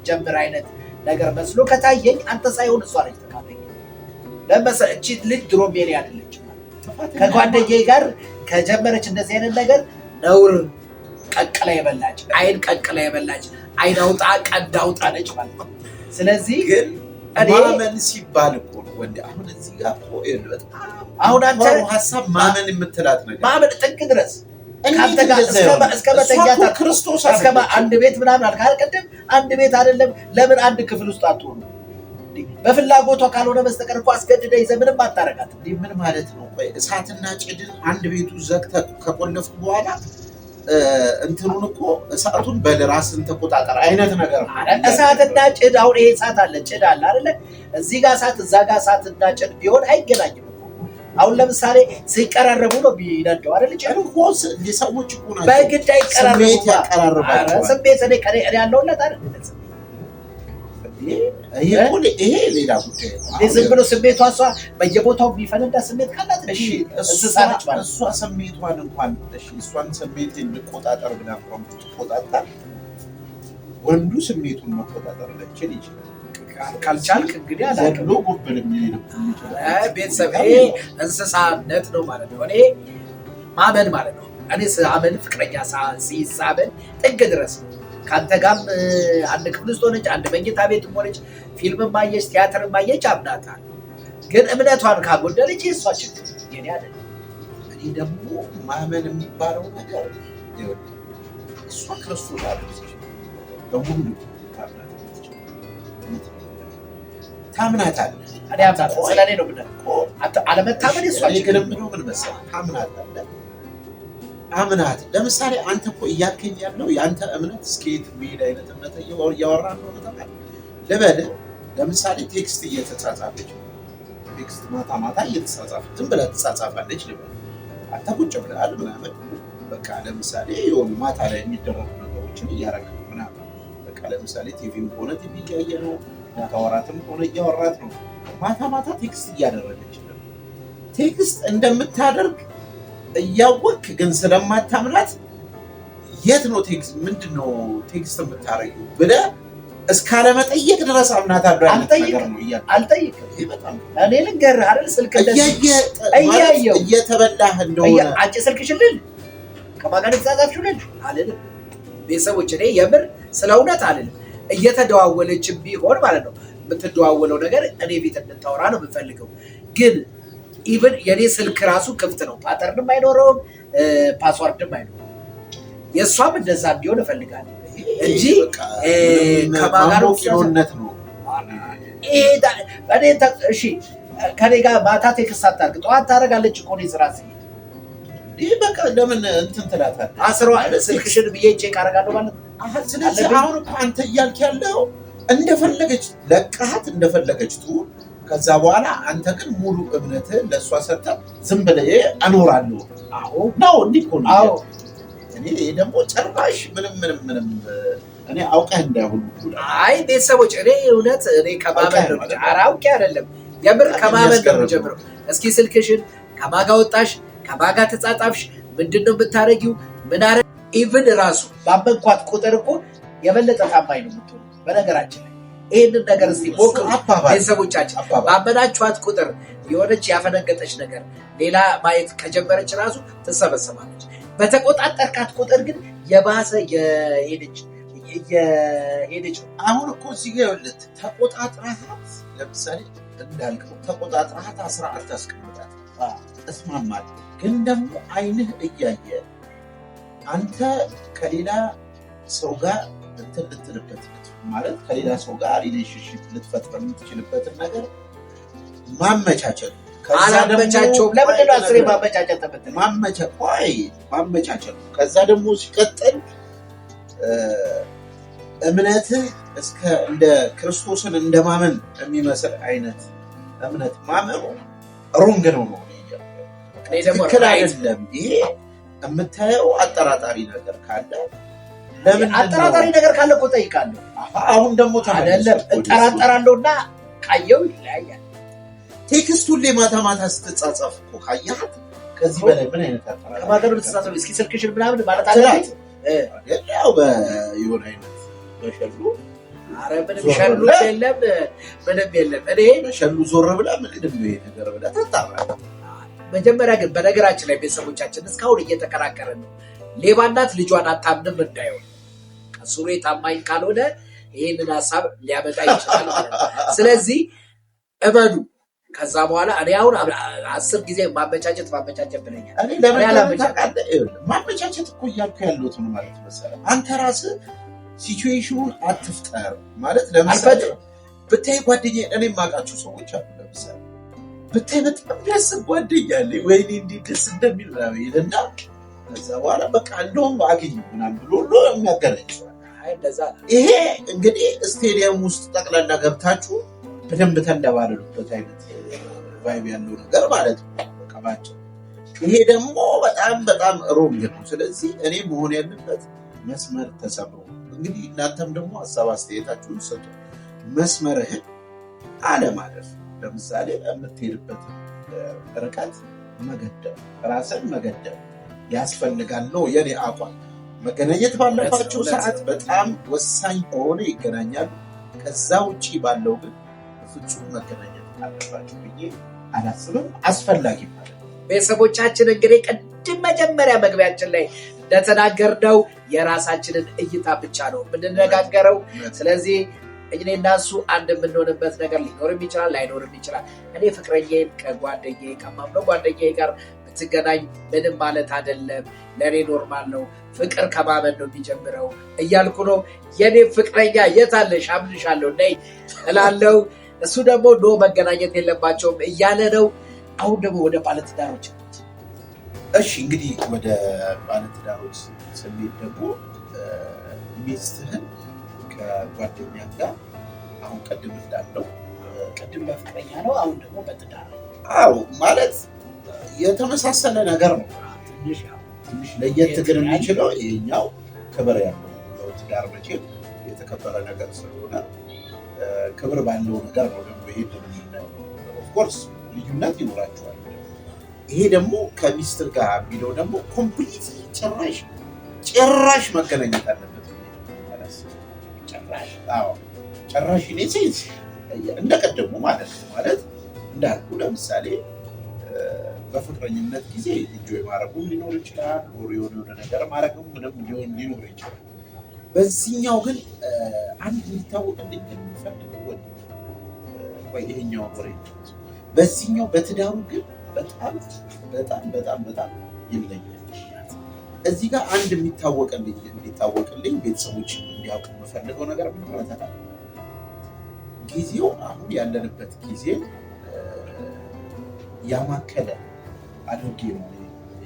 ጀምር አይነት ነገር መስሎ ከታየኝ አንተ ሳይሆን እሷ ነች ተካፈኝ። ለምሳሌ እቺ ልጅ ድሮም የኔ አይደለችም። ከጓደኛዬ ጋር ከጀመረች እንደዚህ አይነት ነገር ነውር ቀቅላ የበላች አይን ቀቅላ የበላች አይን አውጣ ቀንድ አውጣ ነች ማለት ነው። ስለዚህ ግን ማመን ሲባል እኮ ነው ወንድ አሁን እዚህ ጋር እኮ በጣም አሁን አንተ ሀሳብ ማመን የምትላት ነገር ማመን ጥግ ድረስ ካንተ ጋር እስከ መተኛት ክርስቶስ እስከ አንድ ቤት ምናምን አልካ አይደል? አንድ ቤት አይደለም ለምን አንድ ክፍል ውስጥ አትሆኑ? በፍላጎቷ ካልሆነ በስተቀር እኮ አስገድደ ይዘህ ምንም አታረጋት። ምን ማለት ነው? ቆይ እሳትና ጭድን አንድ ቤቱ ዘግተህ ከቆለፍኩ በኋላ እንትኑን እኮ እሳቱን በራስን ተቆጣጠር አይነት ነገር ነው። እሳትና ጭድ አሁን ይሄ እሳት አለ ጭድ አለ አይደለ? እዚህ ጋር እሳት እዛ ጋር እሳትና ጭድ ቢሆን አይገናኝም። አሁን ለምሳሌ ሲቀራረቡ ነው ቢነደው አይደል? ጨርቆስ ለሰዎች እኮ ናቸው በግድ አይቀራረቡ። ስሜት እኔ ያለውለት አይደል? ይሄ ሌላ ጉዳይ ነው። ዝም ብሎ ስሜቷ እሷ በየቦታው የሚፈነዳ ስሜት ካላት እሺ እሷ ስሜቷን እንኳን እሷን ስሜት እንቆጣጠር ብላ እንኳን ትቆጣጠር፣ ወንዱ ስሜቱን መቆጣጠር ላይችል ይችላል። ካልቻልክ እንግዲህ አላደሉ ጉብል የሚሄድ ቤተሰብ እንስሳነት ነው ማለት ነው። እኔ ማመን ማለት ነው። እኔ ሳመን ፍቅረኛ ሲሳመን ጥግ ድረስ ነው። ከአንተ ጋርም አንድ ክፍል ውስጥ ሆነች፣ አንድ መኝታ ቤት ሆነች፣ ፊልም ማየች፣ ቲያትር ማየች አምናታል። ግን እምነቷን ካጎደለች የእሷ ችግር የኔ አይደለም። እኔ ደግሞ ማመን የሚባለው ነገር እሷ ክርስቶስ አለች በሙሉ ታምናታለህ። እኔ አምናታለሁ። ስለኔ ነው ብለህ አለመታመን የእሷ ችግር ነው። ምን መሰለህ ታምናታለህ። አምናት ለምሳሌ አንተ እኮ እያልከኝ ያለው የአንተ እምነት እስከየት የሚሄድ አይነት እምነት እያወራ እንደሆነ ታውቃለህ። ልበልህ ለምሳሌ ቴክስት እየተጻጻፈች ቴክስት ማታ እየተጻጻፈች ዝም ብለህ ትጻጻፋለች ልበልህ። አንተ ቁጭ ብለሃል ምናምን በቃ ለምሳሌ የሆኑ ማታ ላይ የሚደረጉ ነገሮችን እያደረግህ ነው ምናምን በቃ ለምሳሌ ቲቪም ሆነ ቲቪ እያየ ነው፣ ማታወራትም ሆነ እያወራት ነው። ማታ ቴክስት እያደረገች ነው። ቴክስት እንደምታደርግ እያወቅ ግን ስለማታምናት የት ነው ቴክስት ምንድነው ቴክስት የምታረጊው ብለህ እስካለመጠየቅ ድረስ አምናታለሁ። አልጠይቅም። እኔ ልንገርህ አይደል ስልክ እያየሁ እየተበላህ እንደሆነ አንቺ ስልክሽልል ከማን ተጻጻፍሽልል አልልም። ቤተሰቦች እኔ የምር ስለ እውነት አልልም። እየተደዋወለችም ቢሆን ማለት ነው የምትደዋወለው ነገር እኔ ፊት እንድታወራ ነው የምፈልገው። ግን ኢቭን የኔ ስልክ ራሱ ክፍት ነው፣ ፓተርንም አይኖረውም፣ ፓስዋርድም አይኖረውም። የእሷም እንደዛ እንዲሆን እፈልጋለሁ እንጂ ከማጋሮነት ነው። እሺ ከኔ ጋር ማታ ቴክስት አታርግ፣ ጠዋት ታደርጋለች እኮ እኔ ስራ ስሄድ። ይህ በቃ ለምን እንትን ትላታለህ? አስሯ ስልክሽን ብዬ ቼክ አደርጋለሁ ማለት ነው። ስለዚህ አሁን እኮ አንተ እያልክ ያለው እንደፈለገች ለቃት እንደፈለገች ትሁን። ከዛ በኋላ አንተ ግን ሙሉ እምነትህን ለእሷ ሰጥተህ ዝም ብለህ እኖራለሁ ነው። እንዲህ እኮ ነው። እኔ ደግሞ ጭራሽ ምንም እኔ አውቀህ እንዳይሆን። አይ ቤተሰቦች እኔ እውነት እኔ ከማመን ነው እንጂ አውቄ አይደለም። የምር ከማመን ነው የምጀምረው። እስኪ ስልክሽን ከማጋ ወጣሽ፣ ከማጋ ተጻጻፍሽ፣ ምንድነው የምታረጊው? ምን አረ ኢቭን ራሱ ባመንኳት ቁጥር እኮ የበለጠ ታማኝ ነው የምትሆነው። በነገራችን ላይ ይህንን ነገር እስቲ ሞክሩ ቤተሰቦቻችን። ባመናችኋት ቁጥር የሆነች ያፈነገጠች ነገር ሌላ ማየት ከጀመረች ራሱ ትሰበሰባለች። በተቆጣጠርካት ቁጥር ግን የባሰ የሄደች አሁን እኮ እዚህ ጋር ይኸውልህ ተቆጣጥረሃት፣ ለምሳሌ እንዳልከው ተቆጣጥረሃት 14 አስቀምጣት እስማማለሁ። ግን ደግሞ አይንህ እያየ አንተ ከሌላ ሰው ጋር እንትን ልትልበት ማለት ከሌላ ሰው ጋር ሪሌሽንሽፕ ልትፈጥር የምትችልበትን ነገር ማመቻቸት አላመቻቸውም። ለምንድን ነው አስሬ ማመቻቸት ተበተነ? ማመቻቸት። ከዛ ደግሞ ሲቀጥል እምነትህ እስከ እንደ ክርስቶስን እንደማመን የሚመስል አይነት እምነት ማመኑ ሮንግ ነው ነው ትክክል አይደለም። ይሄ የምታየው አጠራጣሪ ነገር ካለ ለምን አጠራጣሪ ነገር ካለ እኮ ጠይቃለሁ። አሁን ደግሞ አይደለም እጠራጠራለሁና ካየው ይለያያል። ቴክስቱን ማታ ማታ ስትጻጻፍ እኮ ካያት ከዚህ በላይ ምን አይነት አጠራጣሪ ከማገሩ ተጻጻፍ እስኪ ስልክሽን ምናምን ማለት አለበት። ያው በየሆነ አይነት በሸሉ አረ ምንም ሸሉ የለም ምንም የለም። እኔ በሸሉ ዞር ብላ ምንድን ነው ይሄ ነገር ብላ ታጣራለህ። መጀመሪያ ግን በነገራችን ላይ ቤተሰቦቻችን እስካሁን እየተከራከረን ነው። ሌባ እናት ልጇን አታምንም እንዳይሆን ከሱሬ ታማኝ ካልሆነ ይህንን ሀሳብ ሊያመጣ ይችላል ማለት ነው። ስለዚህ እመኑ። ከዛ በኋላ እኔ አሁን 10 ጊዜ ማመቻቸት ብለኛል። ማመቻቸት እኮ እያልኩ ያለሁት ነው ማለት መሰለህ። አንተ ራስህ ሲቹዌሽኑን አትፍጠር ማለት ለምሳሌ ብታይ ጓደኛ እኔ የማውቃቸው ሰዎች አሉ። ለምሳሌ ብታይ በጣም ያስብ ጓደኛ አለኝ ወይኔ እንዴት ደስ እንደሚል ምናምን ይልና ከዛ በኋላ በቃ እንደውም አግኝ ምናምን ብሎ ሁሉ የሚያገናኝ ይሄ እንግዲህ ስቴዲየም ውስጥ ጠቅላላ ገብታችሁ በደንብ ተንደባለሉበት አይነት ቫይብ ያለው ነገር ማለት ነው። ቀባቸው ይሄ ደግሞ በጣም በጣም ሮንግ ነው። ስለዚህ እኔ መሆን ያለበት መስመር ተሰብሮ እንግዲህ እናንተም ደግሞ ሀሳብ አስተያየታችሁን ሰጡ። መስመርህን አለማለፍ ለምሳሌ የምትሄድበት ርቀት መገደብ፣ ራስን መገደብ ያስፈልጋል ነው የኔ አቋም። መገናኘት ባለባቸው ሰዓት በጣም ወሳኝ ከሆነ ይገናኛሉ። ከዛ ውጪ ባለው ግን ፍጹም መገናኘት አለባቸው ብዬ አላስብም። አስፈላጊ ማለት ነው። ቤተሰቦቻችን እንግዲህ ቅድም መጀመሪያ መግቢያችን ላይ እንደተናገርነው የራሳችንን እይታ ብቻ ነው የምንነጋገረው። ስለዚህ እኔ እና እሱ አንድ የምንሆንበት ነገር ሊኖርም ይችላል ላይኖርም ይችላል። እኔ ፍቅረኛዬን ከጓደኛዬ ከማምነው ጓደኛዬ ጋር ብትገናኝ ምንም ማለት አይደለም፣ ለእኔ ኖርማል ነው። ፍቅር ከማመን ነው የሚጀምረው እያልኩ ነው። የኔ ፍቅረኛ የት አለሽ አምንሻለሁ ነይ እላለሁ። እሱ ደግሞ ኖ መገናኘት የለባቸውም እያለ ነው። አሁን ደግሞ ወደ ባለትዳሮች እሺ፣ እንግዲህ ወደ ባለትዳሮች ስንሄድ ደግሞ ሚስትህን ከጓደኛ ጋር አሁን ቅድም እንዳለው ቅድም በፍቅረኛ ነው፣ አሁን ደግሞ በትዳር ነው። አዎ ማለት የተመሳሰለ ነገር ነው። ትንሽ ለየት ግን የሚችለው ይሄኛው ክብር ያለው ነው። ትዳር መቼም የተከበረ ነገር ስለሆነ ክብር ባለው ነገር ነው። ደግሞ ይሄ ኦፍኮርስ ልዩነት ይኖራቸዋል። ይሄ ደግሞ ከሚስት ጋር የሚለው ደግሞ ኮምፕሊት ጭራሽ መገናኘት አለበት። ጭራሽ እኔ ሴንስ እንደቀደሙ ማለት ነው። ማለት እንዳልኩ ለምሳሌ በፍቅረኝነት ጊዜ ኢንጆይ ማድረጉም ሊኖር ይችላል። ወር የሆነ ነገር ማድረግም ምንም ሊኖር ይችላል። በዚህኛው ግን አንድ ሊታወቅልኝ የሚፈልገው ወይ ይሄኛው ወሬ በዚህኛው በትዳሩ ግን በጣም በጣም በጣም በጣም ይለያል። እዚህ ጋር አንድ እንዲታወቅልኝ ቤተሰቦች እንዲያውቁ የምፈልገው ነገር ምን ማለት ነው? ጊዜው አሁን ያለንበት ጊዜ ያማከለ አድርጌ ነው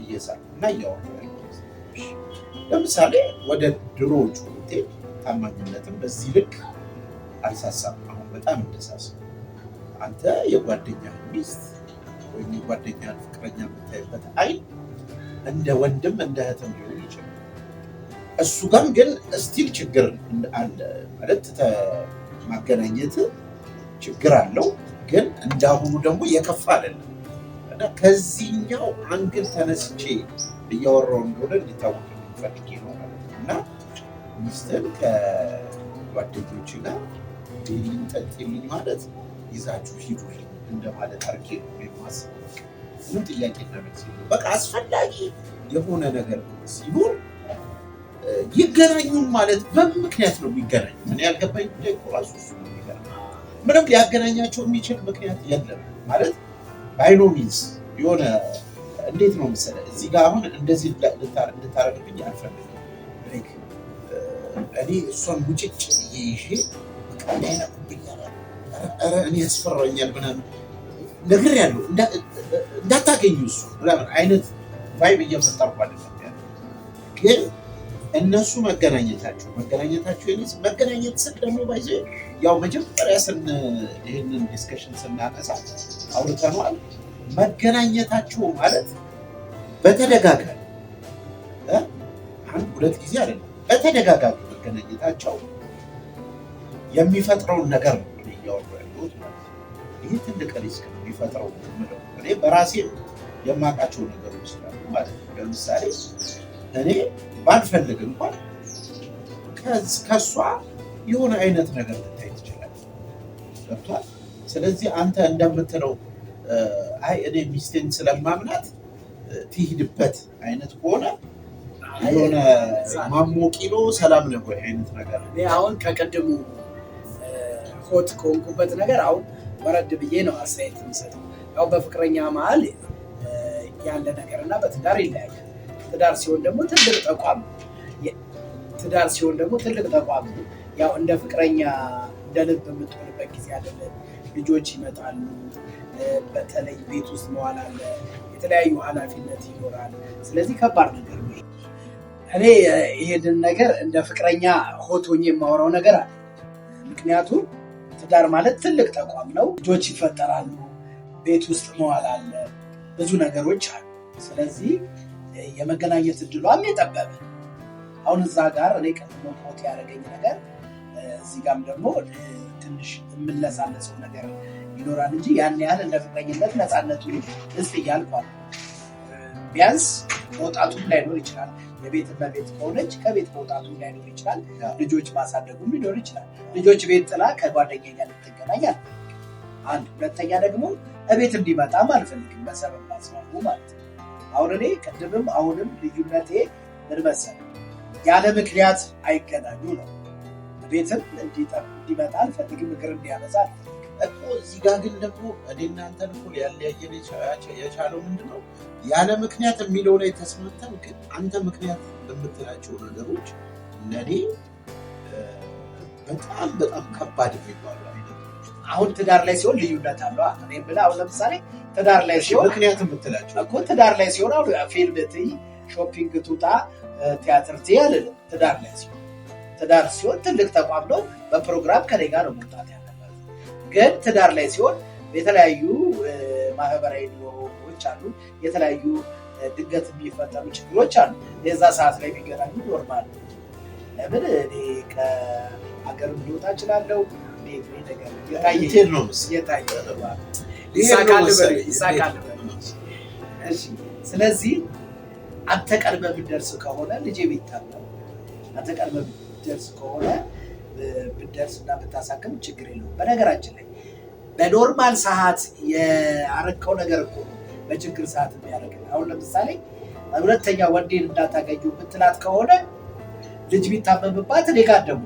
እየሳልኩ እና እያወራሁ ያለሁት። ለምሳሌ ወደ ድሮዎቹ ታማኝነትም በዚህ ልክ አልሳሳም። አሁን በጣም እንደሳሳም አንተ የጓደኛ ሚስት ወይም የጓደኛ ፍቅረኛ የምታይበት አይን እንደ ወንድም እንደ እህትም ሊሆን ይችላል። እሱ ጋር ግን ስቲል ችግር አለ ማለት ማገናኘት ችግር አለው። ግን እንዳሁኑ ደግሞ የከፋ አይደለም እና ከዚህኛው አንግል ተነስቼ እያወራሁ እንደሆነ እንዲታወቅ ፈልጌ ነው ማለት ነው። እና ሚስትህን ከጓደኞች ጋር ብይልኝ ጠጪልኝ ማለት ይዛችሁ ሂዱ እንደማለት አርጌ ነው የማስበው። ምን ጥያቄና መልስ የለውም። በቃ አስፈላጊ የሆነ ነገር ሲኖር ይገናኙን ማለት በምን ምክንያት ነው የሚገናኙ? ምን ያልገባኝ ጉዳይ እኮ ራሱ እሱ ነው የሚገናኙ። ምንም ሊያገናኛቸው የሚችል ምክንያት የለም ማለት ባይኖ ሚንስ የሆነ እንዴት ነው መሰለህ እዚህ ጋር አሁን እንደዚህ እንድታረግብኝ አልፈልግም። እኔ እሷን ሙጭጭ ይዤ በቃ እንዳይነኩብኛል እኔ ያስፈራኛል ምናምን ነገር ያለው እንዳታገኙ እሱ ምናምን አይነት ቫይብ እየፈጠርኩ አይደለም። ግን እነሱ መገናኘታቸው መገናኘት ስል ደግሞ ባይዘ ያው መጀመሪያ ይህንን ዲስከሽን ስናነሳ አውርተነዋል። መገናኘታቸው ማለት በተደጋጋሚ አንድ ሁለት ጊዜ አይደለም፣ በተደጋጋሚ መገናኘታቸው የሚፈጥረውን ነገር ነው እያወሩ ያሉት ማለት ነው። ይህ ትልቅ ሪስክ ነው የሚፈጥረው የምለው እኔ በራሴ የማውቃቸው ነገሮች ስላሉ ማለት ነው። ለምሳሌ እኔ ባልፈልግ እንኳን ከእሷ የሆነ አይነት ነገር ልታይ ትችላለህ። ገብቶሃል? ስለዚህ አንተ እንደምትለው አይ እኔ ሚስቴን ስለማምናት ትሂድበት አይነት ከሆነ የሆነ ማሞቂሎ ሰላም ነው ወይ አይነት ነገር እኔ አሁን ከቀድሙ ሆት ከሆንኩበት ነገር አሁን ወረድ ብዬ ነው አስተያየት የምሰጠው። ያው በፍቅረኛ መሀል ያለ ነገር እና በትዳር ይለያያል። ትዳር ሲሆን ደግሞ ትልቅ ተቋም ነው። ያው እንደ ፍቅረኛ እንደ ልብ የምትሆንበት ጊዜ አይደለም። ልጆች ይመጣሉ። በተለይ ቤት ውስጥ መዋል አለ፣ የተለያዩ ኃላፊነት ይኖራል። ስለዚህ ከባድ ነገር ነው። እኔ ይሄንን ነገር እንደ ፍቅረኛ ሆቶኝ የማወራው ነገር አለ። ምክንያቱም ትዳር ማለት ትልቅ ተቋም ነው። ልጆች ይፈጠራሉ፣ ቤት ውስጥ መዋል አለ፣ ብዙ ነገሮች አሉ። ስለዚህ የመገናኘት እድሏም የጠበበ አሁን እዛ ጋር እኔ ቀድሞ ሞት ያደረገኝ ነገር እዚህ ጋርም ደግሞ ትንሽ የምንለሳለሰው ነገር ይኖራል እንጂ ያን ያህል እንደ ፍቅረኝነት ነፃነቱ እስጥ እያልኳል። ቢያንስ መውጣቱም ላይኖር ይችላል። የቤት እመቤት ከሆነች ከቤት መውጣቱም ላይኖር ይችላል። ልጆች ማሳደጉም ሊኖር ይችላል። ልጆች ቤት ጥላ ከጓደኛ ጋር ልትገናኛል። አንድ ሁለተኛ ደግሞ እቤት እንዲመጣም አልፈልግም በሰበብ ማስባቡ ማለት ነው። አሁን እኔ ቅድምም አሁንም ልዩነቴ ምን መሰለህ ያለ ምክንያት አይገናኙ ነው። ቤትም እንዲመጣ አልፈልግም፣ እግር እንዲያበዛ እኮ እዚህ ጋር ግን ደግሞ እኔ እናንተን እኮ ሊያለያየን የቻለው ምንድነው ያለ ምክንያት የሚለው ላይ ተስማምተን፣ ግን አንተ ምክንያት የምትላቸው ነገሮች ለእኔ በጣም በጣም ከባድ የሚባሉ አይነቶች። አሁን ትዳር ላይ ሲሆን ልዩነት አለው። እኔ ብለህ አሁን ለምሳሌ ትዳር ላይ ሲሆን ምክንያት የምትላቸው እኮ ትዳር ላይ ሲሆን አሁን ፊልም ትይ፣ ሾፒንግ ትውጣ፣ ቲያትር ትይ አልልም። ትዳር ሲሆን ትልቅ ተቋም ነው። በፕሮግራም ከኔ ጋር ነው መውጣት ያለበት። ግን ትዳር ላይ ሲሆን የተለያዩ ማህበራዊ ኑሮዎች አሉ፣ የተለያዩ ድንገት የሚፈጠሩ ችግሮች አሉ። የዛ ሰዓት ላይ የሚገናኙ ኖርማል ነው። ለምን እኔ ከሀገር ሊወጣ እችላለሁ። ስለዚህ አንተ ቀድመህ ብትደርስ ከሆነ ልጄ ቢታመም አንተ ቀድመህ ብትደርስ ከሆነ ብትደርስ እና ብታሳክም ችግር የለውም። በነገራችን ላይ በኖርማል ሰዓት ያረከው ነገር እኮ ነው በችግር ሰዓት የሚያደርግ። አሁን ለምሳሌ ሁለተኛ ወንዴን እንዳታገኙ ብትላት ከሆነ ልጅ ቢታመምባት እኔ ጋር ደግሞ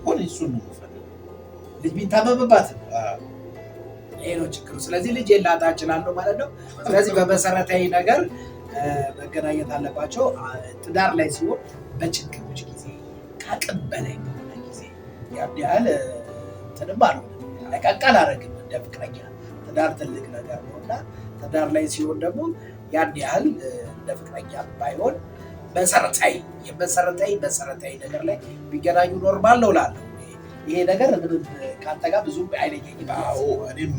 ሆነ እሱን ነው ልጅ ቢታመምባት ይሄ ነው ችግሩ። ስለዚህ ልጅ ላጣ እችላለሁ ማለት ነው። ስለዚህ በመሰረታዊ ነገር መገናኘት አለባቸው። ትዳር ላይ ሲሆን በችግሮች ጊዜ ከአቅም በላይ በሆነ ጊዜ ያን ያህል እንትንም አልሆነ ለቀቀል አደረግም እንደ ፍቅረኛ። ትዳር ትልቅ ነገር ነው እና ትዳር ላይ ሲሆን ደግሞ ያን ያህል እንደ ፍቅረኛ ባይሆን መሰረታዊ ነገር ላይ ቢገናኙ ኖርማል ነው እላለሁ። ይሄ ነገር ምንም ከአንተ ጋር ብዙም አይለየኝም። እኔም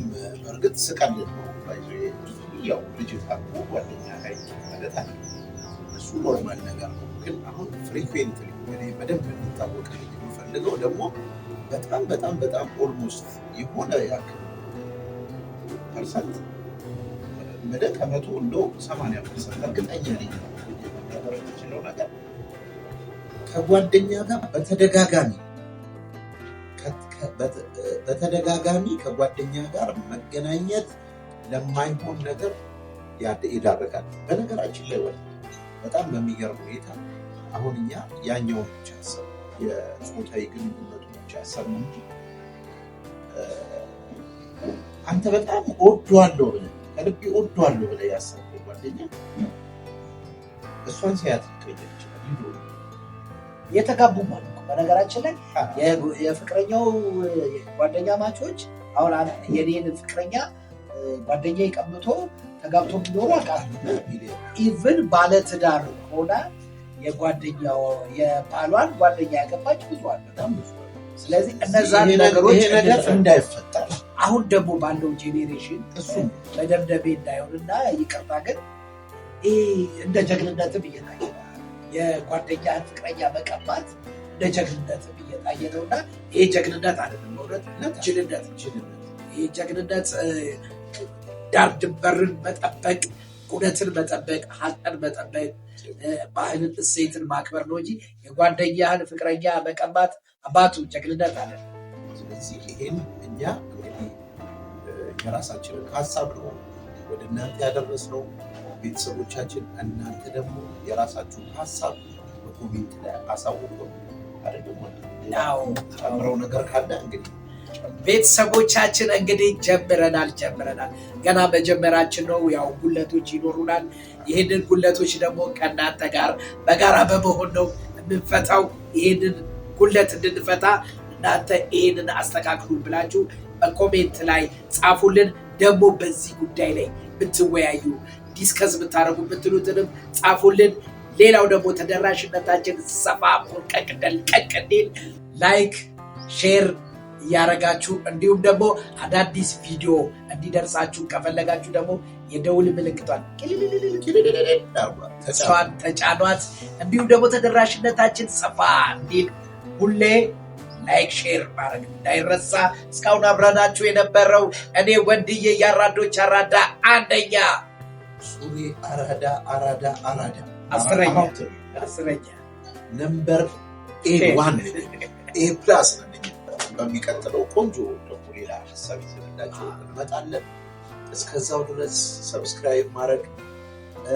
በእርግጥ ስቀልድ ነው። ያው ልጅ ታቆ ጓደኛ ላይ ማለት አለ እሱ ኖርማል ነገር ነው። ግን አሁን ፍሪኩዌንት እኔ በደንብ እንዲታወቅ የምፈልገው ደግሞ በጣም ኦልሞስት የሆነ ያክል ፐርሰንት ከመቶ እንደው 80% እርግጠኛ ነኝ መናገር የምችለው ነገር ከጓደኛ ጋር በተደጋጋሚ በተደጋጋሚ ከጓደኛ ጋር መገናኘት ለማይሆን ነገር ይዳረጋል። በነገራችን ላይ በጣም በሚገርም ሁኔታ አሁን እኛ ያኛውን ብቻ ሀሳብ የጾታዊ ግንኙነቱ ብቻ ሀሳብ ነው እንጂ አንተ በጣም እወደዋለሁ ብለህ ከልቤ እወደዋለሁ ብለህ ያሰብከው ጓደኛ እሷን ሲያት ይቀየር ይችላል። የተጋቡ ማለት ነው። በነገራችን ላይ የፍቅረኛው ጓደኛ ማቾች አሁን የኔን ፍቅረኛ ጓደኛ ይቀምቶ ተጋብቶ ቢኖሩ አውቃለሁ። ኢቭን ባለትዳር ሆና የጓደኛው የባሏን ጓደኛ ያገባች ብዙ አለ። ስለዚህ እነዛን ነገሮች እንዳይፈጠር አሁን ደግሞ ባለው ጄኔሬሽን እሱ መደምደሜ እንዳይሆንና ይቅርታ ግን እንደ ጀግንነትም እየታየ የጓደኛን ፍቅረኛ መቀማት እንደ ጀግንነትም እየታየ ነውና ይሄ ጀግንነት አይደለም፣ ማለት ጅልነት። ይሄ ጀግንነት ዳር ድንበርን መጠበቅ፣ እውነትን መጠበቅ፣ ሀቅን መጠበቅ፣ ባህልን እሴትን ማክበር ነው እንጂ የጓደኛህን ፍቅረኛ መቀማት አባቱ ጀግንነት አለ። ስለዚህ ይሄን እኛ እንግዲህ የራሳችንን ሀሳብ ነው ወደ እናንተ ያደረስነው። ቤተሰቦቻችን እናንተ ደግሞ የራሳችሁን ሀሳብ በኮሜንት ላይ አሳውቁ። አይደለም ጨምረው ነገር ካለ እንግዲህ ቤተሰቦቻችን እንግዲህ ጀምረናል ገና መጀመራችን ነው። ያው ጉለቶች ይኖሩናል። ይህንን ጉለቶች ደግሞ ከእናንተ ጋር በጋራ በመሆን ነው የምንፈታው። ይህንን ጉለት እንድንፈታ እናንተ ይህንን አስተካክሉ ብላችሁ በኮሜንት ላይ ጻፉልን። ደግሞ በዚህ ጉዳይ ላይ ብትወያዩ ዲስከስ ብታረጉ ብትሉትንም ጻፉልን። ሌላው ደግሞ ተደራሽነታችን ሰፋ ቀቅ እንዲል ላይክ ሼር እያረጋችሁ እንዲሁም ደግሞ አዳዲስ ቪዲዮ እንዲደርሳችሁ ከፈለጋችሁ ደግሞ የደውል ምልክቷን ተጫኗት። እንዲሁም ደግሞ ተደራሽነታችን ሰፋ እንዲል ሁሌ ላይክ ሼር ማድረግ እንዳይረሳ። እስካሁን አብረናችሁ የነበረው እኔ ወንድዬ የአራዶች አራዳ አንደኛ፣ ሱሪ አራዳ አስረኛ ነምበር A1 A+ በሚቀጥለው ቆንጆ ደግሞ ሌላ ሀሳብ ይዘንላችሁ እንመጣለን። እስከዛው ድረስ ሰብስክራይብ ማድረግ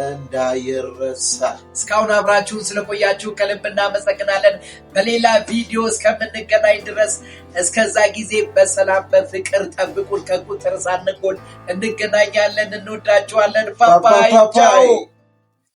እንዳይረሳ። እስካሁን አብራችሁን ስለቆያችሁ ከልብ እናመሰግናለን። በሌላ ቪዲዮ እስከምንገናኝ ድረስ እስከዛ ጊዜ በሰላም በፍቅር ጠብቁን። ከቁጥር ሳንጎል እንገናኛለን። እንወዳችኋለን። ባባይ ቻው።